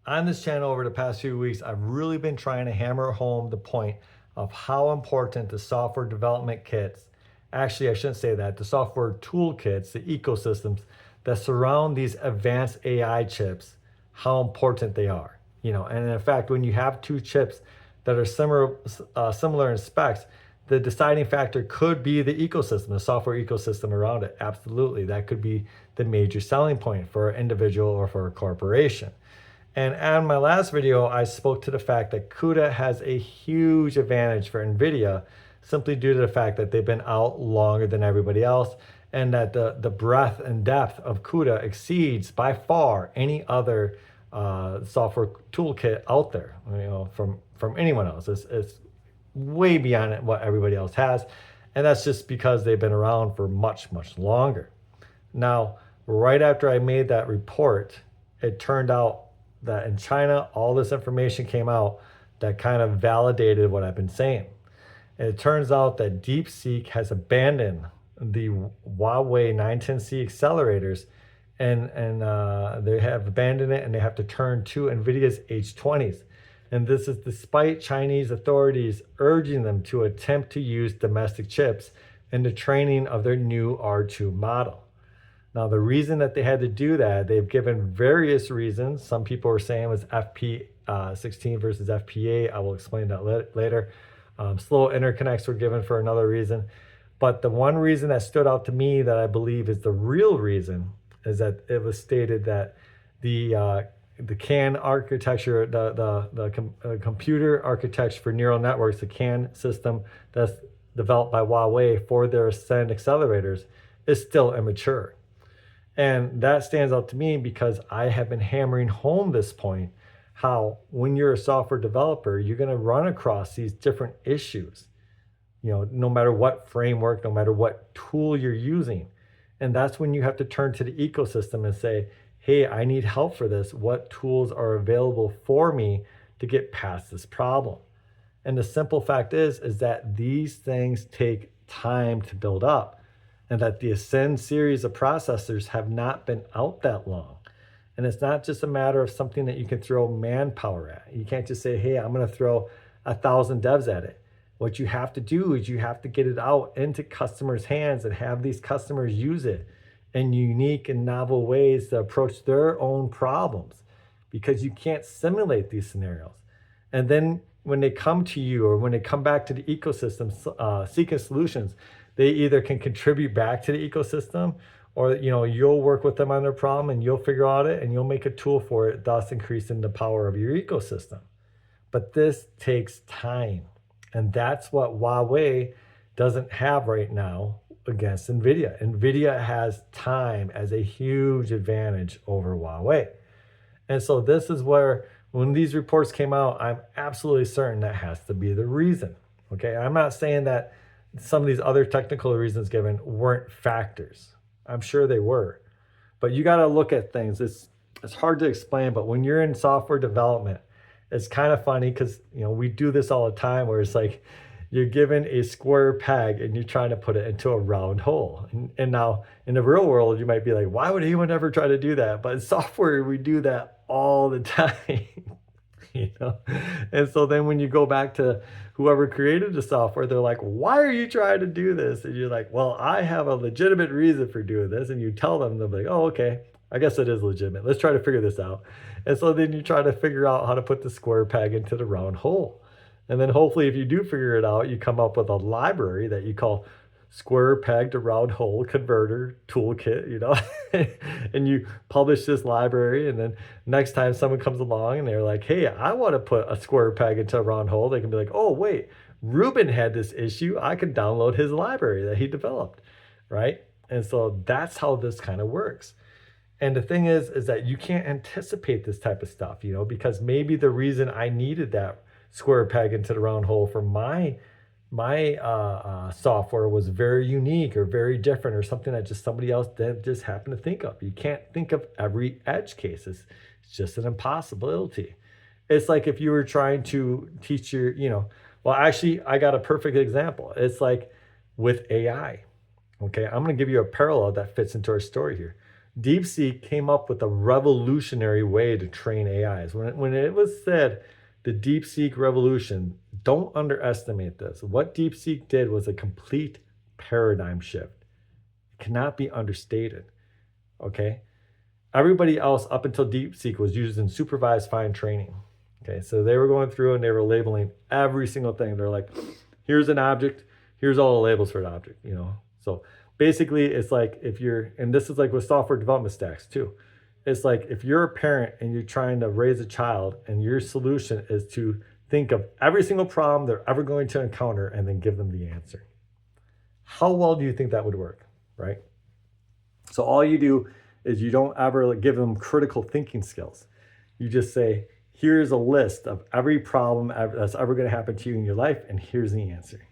On this channel over the past few weeks, I've really been trying to hammer home the point of how important the software development kits, actually I shouldn't say that, the software toolkits, the ecosystems that surround these advanced AI chips, how important they are. And in fact, when you have two chips that are similar in specs, the deciding factor could be the ecosystem, the software ecosystem around it. Absolutely, that could be the major selling point for an individual or for a corporation. And on my last video, I spoke to the fact that CUDA has a huge advantage for Nvidia simply due to the fact that they've been out longer than everybody else, and that the breadth and depth of CUDA exceeds by far any other software toolkit out there, from anyone else. It's way beyond what everybody else has. And that's just because they've been around for much, much longer. Now, right after I made that report, it turned out that in China, all this information came out that kind of validated what I've been saying. And it turns out that Deepseek has abandoned the Huawei 910C accelerators, and they have abandoned it, and they have to turn to Nvidia's H20s. And this is despite Chinese authorities urging them to attempt to use domestic chips in the training of their new R2 model. Now, the reason that they had to do that, they've given various reasons. Some people are saying it was FP16 versus FP8. I will explain that later. Slow interconnects were given for another reason. But the one reason that stood out to me that I believe is the real reason is that it was stated that the CANN architecture, the computer architecture for neural networks, the CANN system that's developed by Huawei for their Ascend accelerators, is still immature. And that stands out to me because I have been hammering home this point, how when you're a software developer, you're going to run across these different issues, no matter what framework, no matter what tool you're using. And that's when you have to turn to the ecosystem and say, hey, I need help for this. What tools are available for me to get past this problem? And the simple fact is that these things take time to build up, and that the Ascend series of processors have not been out that long. And it's not just a matter of something that you can throw manpower at. You can't just say, hey, I'm going to throw 1,000 devs at it. What you have to do is you have to get it out into customers' hands and have these customers use it in unique and novel ways to approach their own problems, because you can't simulate these scenarios. And then when they come to you, or when they come back to the ecosystem seeking solutions, they either can contribute back to the ecosystem, or you'll work with them on their problem and you'll figure out it and you'll make a tool for it, thus increasing the power of your ecosystem. But this takes time, and that's what Huawei doesn't have right now against Nvidia. Nvidia has time as a huge advantage over Huawei. And so this is where, when these reports came out, I'm absolutely certain that has to be the reason. Okay, I'm not saying that some of these other technical reasons given weren't factors. I'm sure they were. But you got to look at things. It's hard to explain, but when you're in software development, it's kind of funny because we do this all the time, where it's like you're given a square peg and you're trying to put it into a round hole. And now in the real world, you might be like, why would anyone ever try to do that? But in software, we do that all the time. And so then when you go back to whoever created the software, they're like, why are you trying to do this? And you're like, well, I have a legitimate reason for doing this. And you tell them, they're like, oh, okay, I guess it is legitimate. Let's try to figure this out. And so then you try to figure out how to put the square peg into the round hole. And then hopefully if you do figure it out, you come up with a library that you call square peg to round hole converter toolkit, and you publish this library. And then next time someone comes along and they're like, hey, I want to put a square peg into a round hole, they can be like, oh, wait, Ruben had this issue. I can download his library that he developed, right? And so that's how this kind of works. And the thing is that you can't anticipate this type of stuff, because maybe the reason I needed that square peg into the round hole for my software was very unique or very different, or something that just somebody else didn't just happen to think of. You can't think of every edge case. It's just an impossibility. It's like if you were trying to teach well, actually, I got a perfect example. It's like with AI. Okay, I'm going to give you a parallel that fits into our story here. Deepseek came up with a revolutionary way to train AIs. When it was said the Deepseek revolution, don't underestimate this. What Deepseek did was a complete paradigm shift. It cannot be understated. Okay? Everybody else up until DeepSeek was using supervised fine training. Okay, so they were going through and they were labeling every single thing. They're like, here's an object, here's all the labels for an object, you know. So basically it's like if you're, and this is like with software development stacks too. It's like if you're a parent and you're trying to raise a child and your solution is to think of every single problem they're ever going to encounter and then give them the answer. How well do you think that would work, right? So all you do is you don't ever give them critical thinking skills. You just say, here's a list of every problem that's ever going to happen to you in your life, and here's the answer.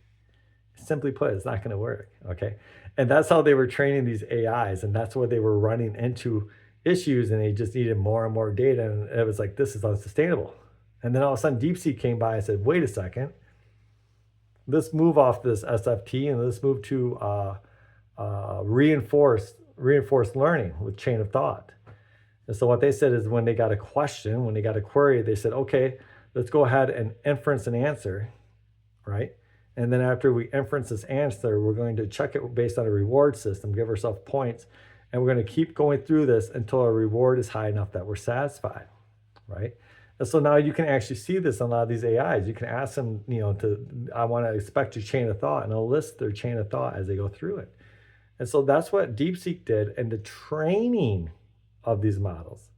Simply put, it's not going to work, okay? And that's how they were training these AIs, and that's where they were running into issues, and they just needed more and more data, and it was like, this is unsustainable. And then all of a sudden, DeepSeek came by and said, wait a second, let's move off this SFT, and let's move to reinforced learning with chain of thought. And so what they said is when they got a question, when they got a query, they said, okay, let's go ahead and inference an answer, right? And then after we inference this answer, we're going to check it based on a reward system, give ourselves points, and we're going to keep going through this until our reward is high enough that we're satisfied, right? And so now you can actually see this on a lot of these AIs. You can ask them, you know, I want to expect your chain of thought, and they'll list their chain of thought as they go through it. And so that's what DeepSeek did in the training of these models,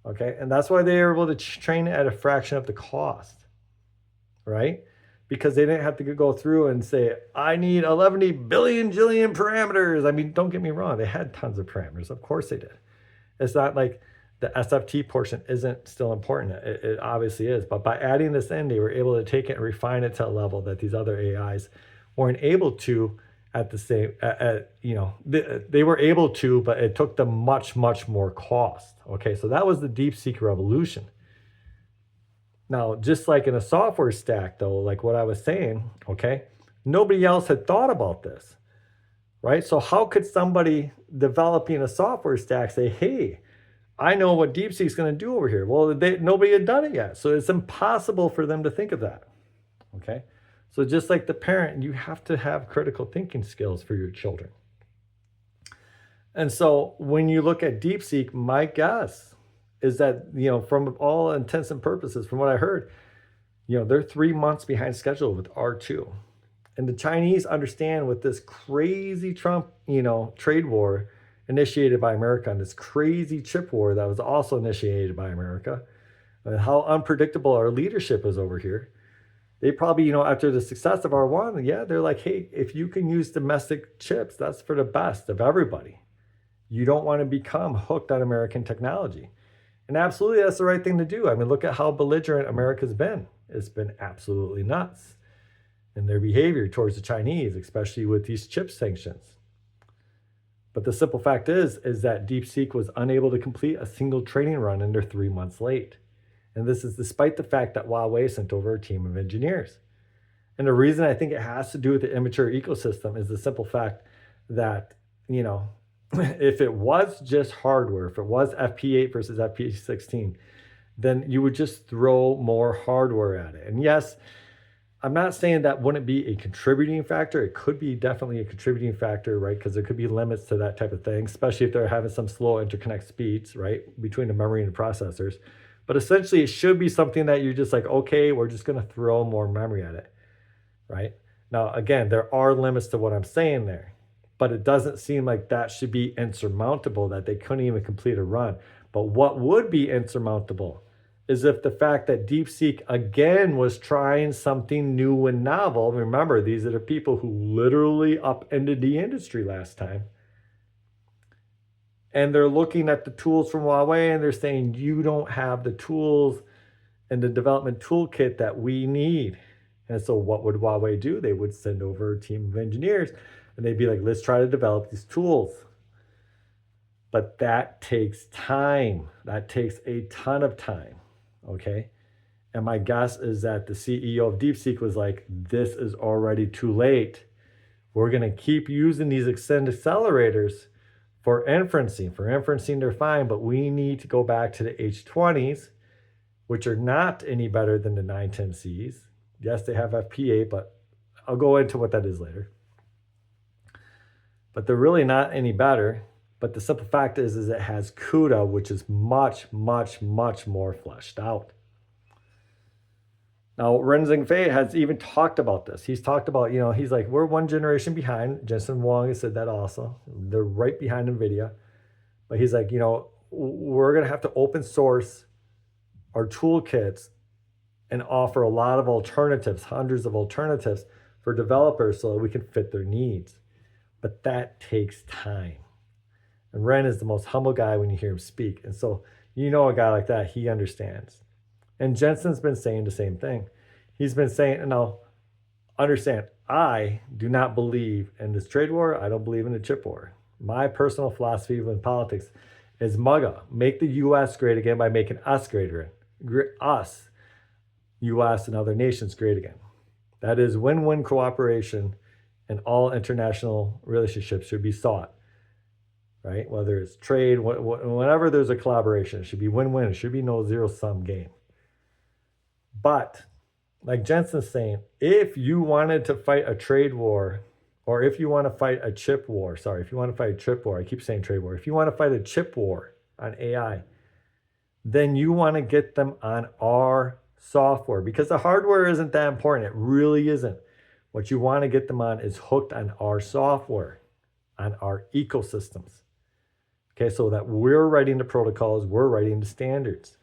okay? And that's why they were able to train it at a fraction of the cost, right? Because they didn't have to go through and say, I need 11 billion jillion parameters. I mean, don't get me wrong, they had tons of parameters. Of course they did. It's not like the SFT portion isn't still important. It obviously is. But by adding this in, they were able to take it and refine it to a level that these other AIs weren't able to at the same, you know, they were able to, but it took them much, much more cost. Okay, so that was the DeepSeek revolution. Now, just like in a software stack, though, like what I was saying, okay, nobody else had thought about this, right? So how could somebody developing a software stack say, hey, I know what DeepSeek's going to do over here? Well, nobody had done it yet, so it's impossible for them to think of that, okay? So just like the parent, you have to have critical thinking skills for your children. And so when you look at DeepSeek, my guess is that, you know, from all intents and purposes, from what I heard, you know, they're 3 months behind schedule with R2. And the Chinese understand with this crazy Trump, you know, trade war initiated by America and this crazy chip war that was also initiated by America, and how unpredictable our leadership is over here. They probably, you know, after the success of R1, yeah, they're like, hey, if you can use domestic chips, that's for the best of everybody. You don't want to become hooked on American technology. And absolutely, that's the right thing to do. I mean, look at how belligerent America's been. It's been absolutely nuts in their behavior towards the Chinese, especially with these chip sanctions. But the simple fact is that DeepSeek was unable to complete a single training run and they're 3 months late. And this is despite the fact that Huawei sent over a team of engineers. And the reason I think it has to do with the immature ecosystem is the simple fact that, you know, if it was just hardware, if it was FP8 versus FP16, then you would just throw more hardware at it. And yes, I'm not saying that wouldn't be a contributing factor. It could be definitely a contributing factor, right? Because there could be limits to that type of thing, especially if they're having some slow interconnect speeds, right, between the memory and the processors. But essentially, it should be something that you're just like, okay, we're just going to throw more memory at it, right? Now, again, there are limits to what I'm saying there, but it doesn't seem like that should be insurmountable, that they couldn't even complete a run. But what would be insurmountable is if the fact that DeepSeek, again, was trying something new and novel. Remember, these are the people who literally upended the industry last time. And they're looking at the tools from Huawei and they're saying, you don't have the tools and the development toolkit that we need. And so what would Huawei do? They would send over a team of engineers and they'd be like, let's try to develop these tools. But that takes time. That takes a ton of time, okay? And my guess is that the CEO of DeepSeek was like, this is already too late. We're gonna keep using these Ascend accelerators For inferencing, they're fine, but we need to go back to the H20s, which are not any better than the 910Cs. Yes, they have FP8, but I'll go into what that is later. But they're really not any better. But the simple fact is it has CUDA, which is much, much, much more fleshed out. Now, Ren Zhengfei has even talked about this. He's talked about, he's like, we're one generation behind. Jensen Huang has said that also. They're right behind Nvidia. But he's like, we're going to have to open source our toolkits and offer a lot of alternatives, hundreds of alternatives for developers so that we can fit their needs. But that takes time. And Ren is the most humble guy when you hear him speak. And so, a guy like that, he understands. And Jensen's been saying the same thing. He's been saying, now, understand, I do not believe in this trade war. I don't believe in the chip war. My personal philosophy in politics is MAGA. Make the U.S. great again by making us greater. Us, U.S. and other nations great again. That is win-win cooperation, and all international relationships should be sought. Right? Whether it's trade, whenever there's a collaboration, it should be win-win. It should be no zero-sum game. But, like Jensen's saying, if you wanted to fight a trade war, or if you want to fight a chip war, I keep saying trade war. If you want to fight a chip war on AI, then you want to get them on our software, because the hardware isn't that important. It really isn't. What you want to get them on is hooked on our software, on our ecosystems. Okay, so that we're writing the protocols, we're writing the standards.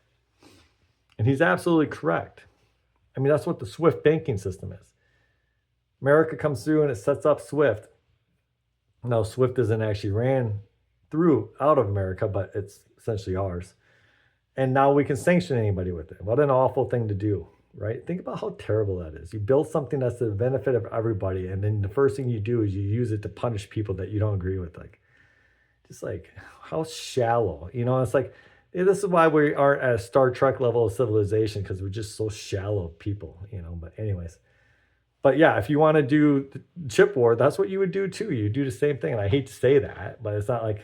And he's absolutely correct. I mean, that's what the SWIFT banking system is. America comes through and it sets up SWIFT. Now, SWIFT isn't actually ran through out of America, but it's essentially ours. And now we can sanction anybody with it. What an awful thing to do, right? Think about how terrible that is. You build something that's to the benefit of everybody, and then the first thing you do is you use it to punish people that you don't agree with. Just how shallow. It's like, this is why we aren't at a Star Trek level of civilization, because we're just so shallow people, But anyways. But yeah, if you want to do the chip war, that's what you would do too. You do the same thing. And I hate to say that, but it's not like,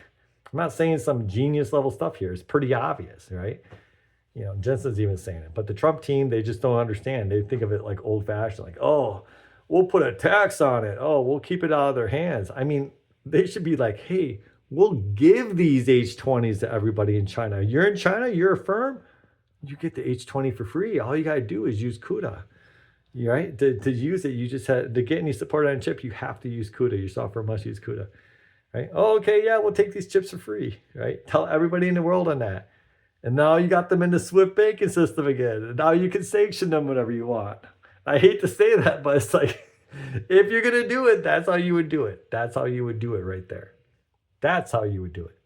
I'm not saying some genius level stuff here. It's pretty obvious, right? Jensen's even saying it. But the Trump team, they just don't understand. They think of it like old fashioned, like, oh, we'll put a tax on it. Oh, we'll keep it out of their hands. I mean, they should be like, hey, we'll give these H20s to everybody in China. You're in China, you're a firm, you get the H20 for free. All you got to do is use CUDA. Right? To use it, you just have to get any support on a chip, you have to use CUDA. Your software must use CUDA. Right? Oh, okay, yeah, we'll take these chips for free. Right? Tell everybody in the world on that. And now you got them in the SWIFT banking system again. And now you can sanction them whenever you want. I hate to say that, but it's like, if you're going to do it, that's how you would do it. That's how you would do it right there. That's how you would do it.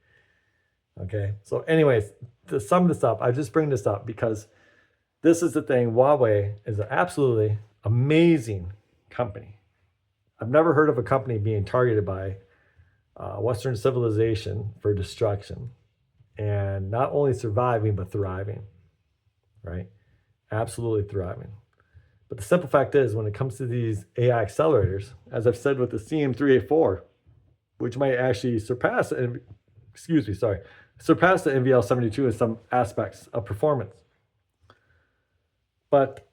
Okay. So anyways, to sum this up, I just bring this up because this is the thing. Huawei is an absolutely amazing company. I've never heard of a company being targeted by Western civilization for destruction, and not only surviving, but thriving, right? Absolutely thriving. But the simple fact is, when it comes to these AI accelerators, as I've said with the CM384, which might actually surpass the NVL72 in some aspects of performance. But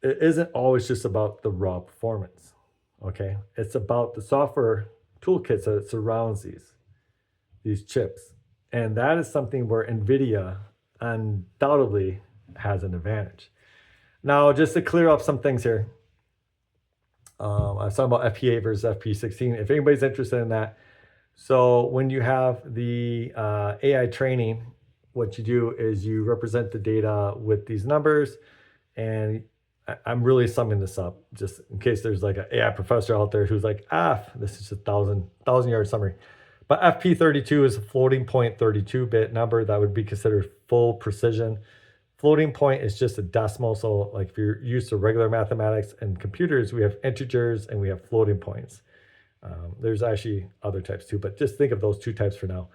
it isn't always just about the raw performance, okay? It's about the software toolkits that surrounds these chips. And that is something where Nvidia undoubtedly has an advantage. Now, just to clear up some things here, I was talking about FP8 versus FP16. If anybody's interested in that, so when you have the AI training, what you do is you represent the data with these numbers, and I'm really summing this up just in case there's like an AI professor out there who's like, this is a 1,000-yard summary. But FP32 is a floating point 32-bit number that would be considered full precision. Floating point is just a decimal. So like if you're used to regular mathematics and computers, we have integers and we have floating points. There's actually other types too, but just think of those two types for now.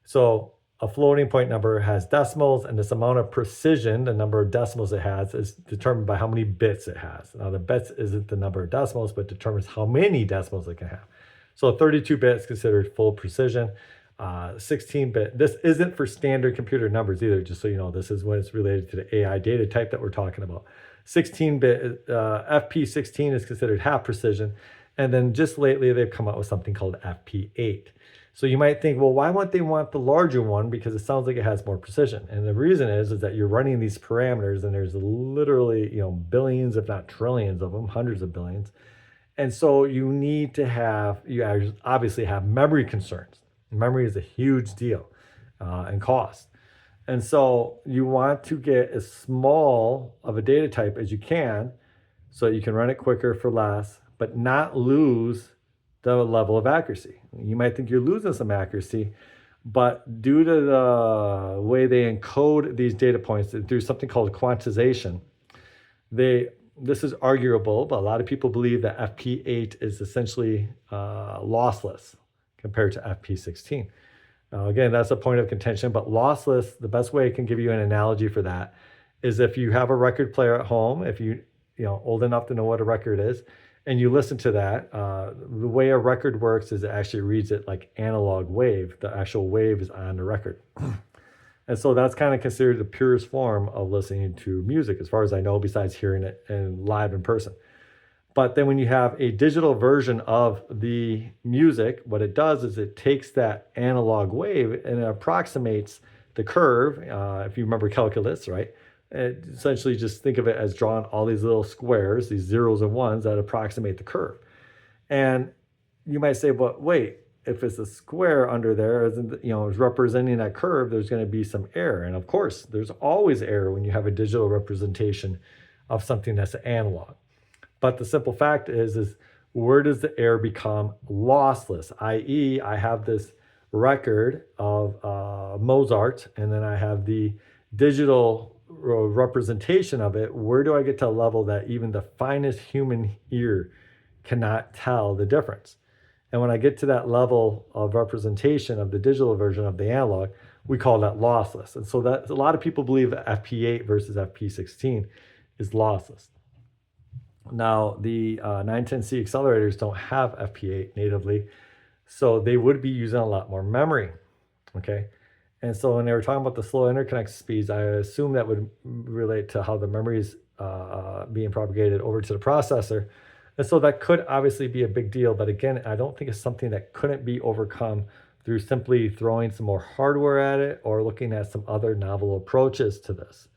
So a floating point number has decimals, and this amount of precision, the number of decimals it has, is determined by how many bits it has. Now the bits isn't the number of decimals, but determines how many decimals it can have. So 32 bits considered full precision. 16-bit. This isn't for standard computer numbers either, just so you know. This is when it's related to the AI data type that we're talking about. 16-bit FP16 is considered half precision. And then just lately, they've come out with something called FP8. So you might think, well, why wouldn't they want the larger one? Because it sounds like it has more precision. And the reason is that you're running these parameters, and there's literally, billions, if not trillions of them, hundreds of billions. And so you need to have, you obviously have memory concerns. Memory is a huge deal and cost. And so you want to get as small of a data type as you can so you can run it quicker for less, but not lose the level of accuracy. You might think you're losing some accuracy, but due to the way they encode these data points through something called quantization, this is arguable, but a lot of people believe that FP8 is essentially lossless compared to FP16. Now, again, that's a point of contention, but lossless, the best way I can give you an analogy for that is if you have a record player at home, if you old enough to know what a record is, and you listen to that, the way a record works is it actually reads it like analog wave. The actual wave is on the record. And so that's kind of considered the purest form of listening to music, as far as I know, besides hearing it live in person. But then when you have a digital version of the music, what it does is it takes that analog wave and it approximates the curve. If you remember calculus, right? It essentially just think of it as drawing all these little squares, these zeros and ones that approximate the curve. And you might say, but wait, if it's a square under there, is representing that curve, there's going to be some error. And of course, there's always error when you have a digital representation of something that's analog. But the simple fact is where does the error become lossless? I.e., I have this record of Mozart, and then I have the digital representation of it. Where do I get to a level that even the finest human ear cannot tell the difference? And when I get to that level of representation of the digital version of the analog, we call that lossless. And so that a lot of people believe that FP8 versus FP16 is lossless. Now, the 910C accelerators don't have FP8 natively, so they would be using a lot more memory, okay? And so when they were talking about the slow interconnect speeds, I assume that would relate to how the memory is being propagated over to the processor. And so that could obviously be a big deal, but again, I don't think it's something that couldn't be overcome through simply throwing some more hardware at it or looking at some other novel approaches to this,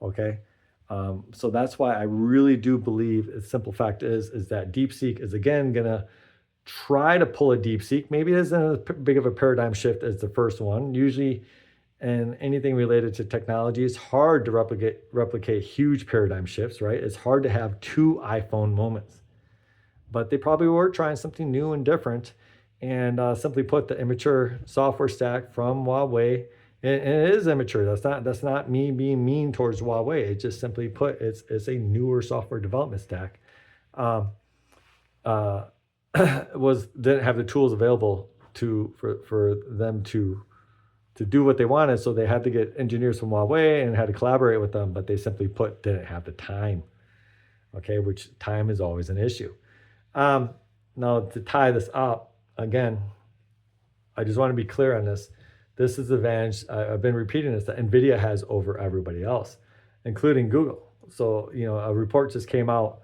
okay? So that's why I really do believe the simple fact is that Deepseek is again gonna try to pull a Deepseek. Maybe it isn't as big of a paradigm shift as the first one. Usually, in anything related to technology, it's hard to replicate huge paradigm shifts, right? It's hard to have two iPhone moments. But they probably were trying something new and different. And simply put, the immature software stack from Huawei, and it is immature. That's not me being mean towards Huawei. It's just simply put, it's a newer software development stack. Didn't have the tools available for them to do what they wanted, so they had to get engineers from Huawei and had to collaborate with them, but they simply put didn't have the time. Okay, which time is always an issue. Now to tie this up again, I just want to be clear on this. This is the advantage, I've been repeating this, that Nvidia has over everybody else, including Google. So, a report just came out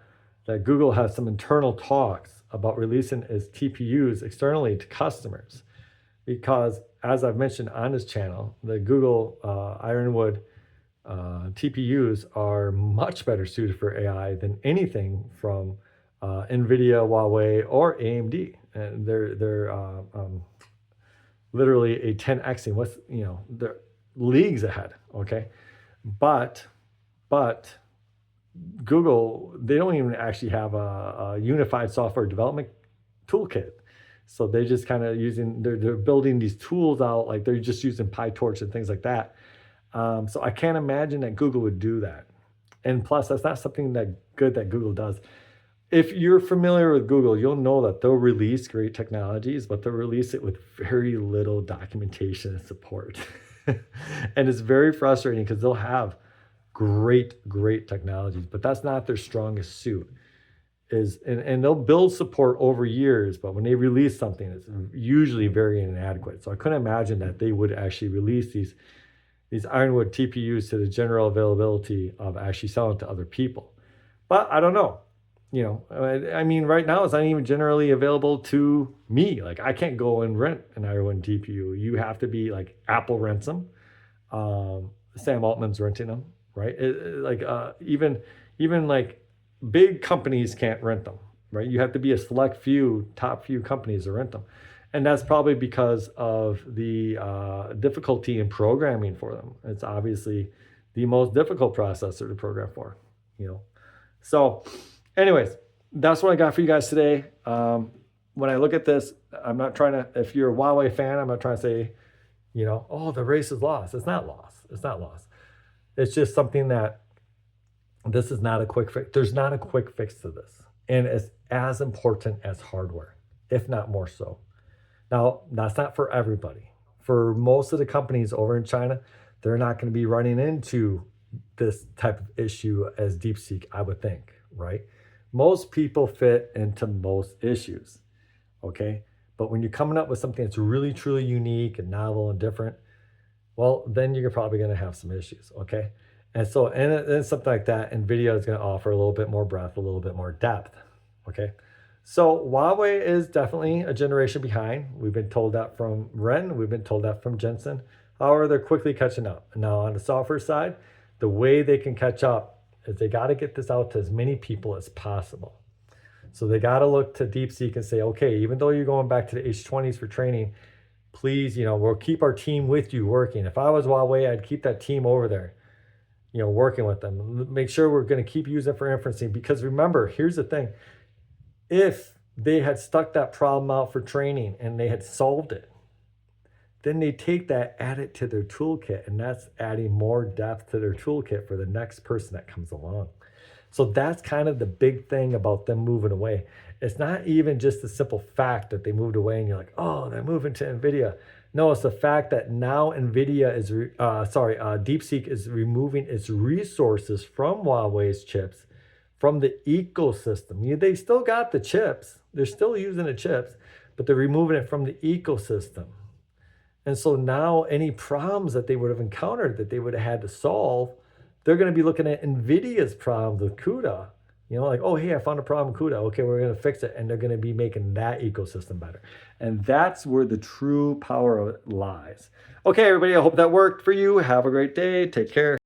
that Google has some internal talks about releasing its TPUs externally to customers. Because as I've mentioned on this channel, the Google Ironwood TPUs are much better suited for AI than anything from Nvidia, Huawei, or AMD. And they're literally a 10xing. They're leagues ahead. Okay, but Google, they don't even actually have a unified software development toolkit. So they just kind of they're building these tools out, like they're just using PyTorch and things like that. So I can't imagine that Google would do that. And plus, that's not something that Google does. If you're familiar with Google, you'll know that they'll release great technologies, but they'll release it with very little documentation and support. And it's very frustrating because they'll have great technologies, but that's not their strongest suit. is, and they'll build support over years, but when they release something, it's usually very inadequate. So I couldn't imagine that they would actually release these Ironwood TPUs to the general availability of actually selling to other people. But I don't know. I mean, right now it's not even generally available to me. Like, I can't go and rent an Ironwood TPU. You have to be like, Apple rents them. Sam Altman's renting them, right? Even like big companies can't rent them, right? You have to be a select few, top few companies to rent them. And that's probably because of the difficulty in programming for them. It's obviously the most difficult processor to program for, So anyways, that's what I got for you guys today. When I look at this, I'm not trying to, if you're a Huawei fan, I'm not trying to say, oh, the race is lost. It's not lost. It's not lost. It's just something that this is not a quick fix. There's not a quick fix to this. And it's as important as hardware, if not more so. Now, that's not for everybody. For most of the companies over in China, they're not going to be running into this type of issue as Deepseek, I would think, right? Most people fit into most issues, okay? But when you're coming up with something that's really, truly unique and novel and different, well, then you're probably going to have some issues, okay? And so, and something like that, Nvidia is going to offer a little bit more breadth, a little bit more depth, okay? So Huawei is definitely a generation behind. We've been told that from Ren. We've been told that from Jensen. However, they're quickly catching up. Now, on the software side, the way they can catch up is they got to get this out to as many people as possible. So they got to look to Deepseek and say, okay, even though you're going back to the H20s for training, please, we'll keep our team with you working. If I was Huawei, I'd keep that team over there, working with them. Make sure we're going to keep using it for inferencing. Because remember, here's the thing. If they had stuck that problem out for training and they had solved it, then they take that, add it to their toolkit, and that's adding more depth to their toolkit for the next person that comes along. So that's kind of the big thing about them moving away. It's not even just the simple fact that they moved away and you're like, oh, they're moving to Nvidia. No, it's the fact that now Nvidia is, Deepseek is removing its resources from Huawei's chips, from the ecosystem. They still got the chips. They're still using the chips, but they're removing it from the ecosystem. And so now any problems that they would have encountered that they would have had to solve, they're going to be looking at Nvidia's problems with CUDA. Like, oh, hey, I found a problem with CUDA. Okay, we're going to fix it. And they're going to be making that ecosystem better. And that's where the true power of it lies. Okay, everybody, I hope that worked for you. Have a great day. Take care.